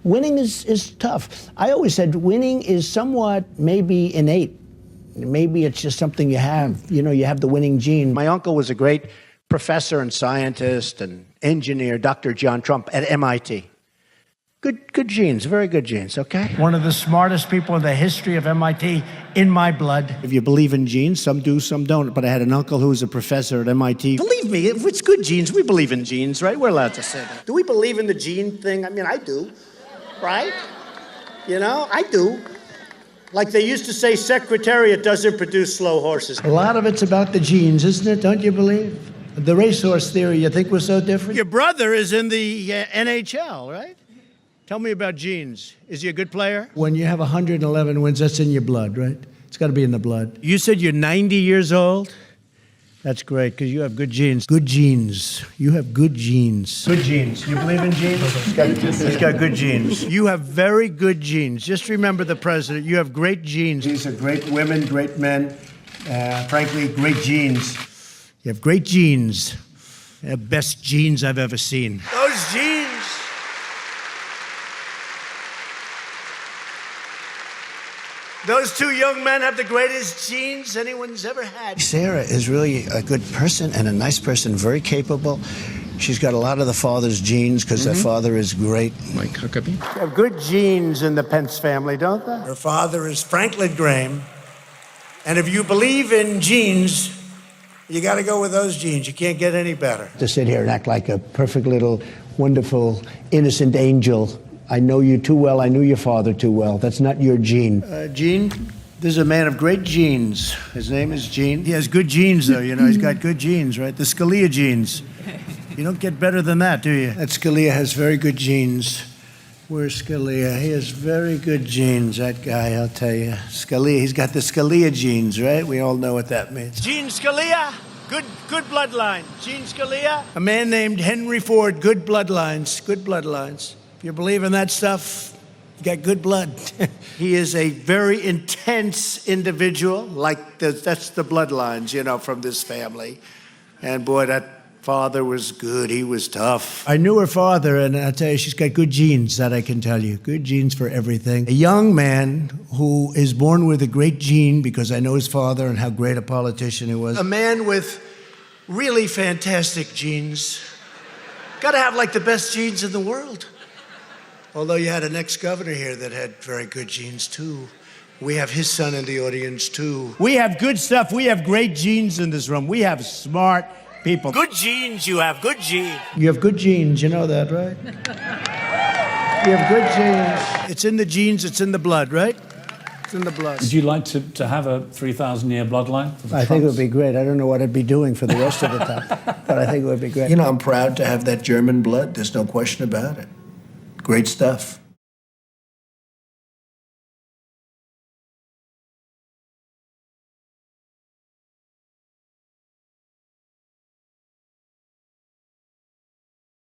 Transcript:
Winning is tough. I always said winning is somewhat maybe innate. Maybe it's just something you have. You know, you have the winning gene. My uncle was a great professor and scientist and engineer, Dr. John Trump at MIT. Good genes, very good genes, okay? One of the smartest people in the history of MIT, in my blood. If you believe in genes, some do, some don't. But I had an uncle who was a professor at MIT. Believe me, if it's good genes, we believe in genes, right? We're allowed to say that. Do we believe in the gene thing? I mean, I do, right? You know, I do. Like they used to say, Secretariat doesn't produce slow horses. A lot of it's about the genes, isn't it? Don't you believe? The racehorse theory, you think we're so different? Your brother is in the NHL, right? Tell me about genes. Is he a good player? When you have 111 wins, that's in your blood, right? It's got to be in the blood. You said you're 90 years old? That's great, because you have good genes. Good genes. You have good genes. Good genes. You believe in genes? He's got good genes. You have very good genes. Just remember the president. You have great genes. These are great women, great men. Frankly, great genes. You have great genes. The best genes I've ever seen. Those genes. Those two young men have the greatest genes anyone's ever had. Sarah is really a good person and a nice person, very capable. She's got a lot of the father's genes because her father is great. Mike Huckabee. You have good genes in the Pence family, don't they? Her father is Franklin Graham. And if you believe in genes, you got to go with those genes. You can't get any better. To sit here and act like a perfect little, wonderful, innocent angel. I know you too well. I knew your father too well. That's not your gene. Gene, this is a man of great genes. His name is Gene. He has good genes, though. You know, he's got good genes, right? The Scalia genes. You don't get better than that, do you? That Scalia has very good genes. Where's Scalia? He has very good genes, that guy, I'll tell you. Scalia, he's got the Scalia genes, right? We all know what that means. Gene Scalia, good bloodline. Gene Scalia. A man named Henry Ford, good bloodlines, good bloodlines. If you believe in that stuff, you got good blood. He is a very intense individual, like that's the bloodlines, you know, from this family. And boy, that father was good. He was tough. I knew her father, and I'll tell you, she's got good genes, that I can tell you. Good genes for everything. A young man who is born with a great gene, because I know his father and how great a politician he was. A man with really fantastic genes. Got to have like the best genes in the world. Although you had an ex-governor here that had very good genes, too. We have his son in the audience, too. We have good stuff. We have great genes in this room. We have smart people. Good genes you have. Good genes. You have good genes. You know that, right? You have good genes. It's in the genes. It's in the blood, right? It's in the blood. Would you like to have a 3,000-year bloodline for the I think it would be great. I don't know what I'd be doing for the rest of the time, but I think it would be great. You know, I'm proud to have that German blood. There's no question about it. Great stuff.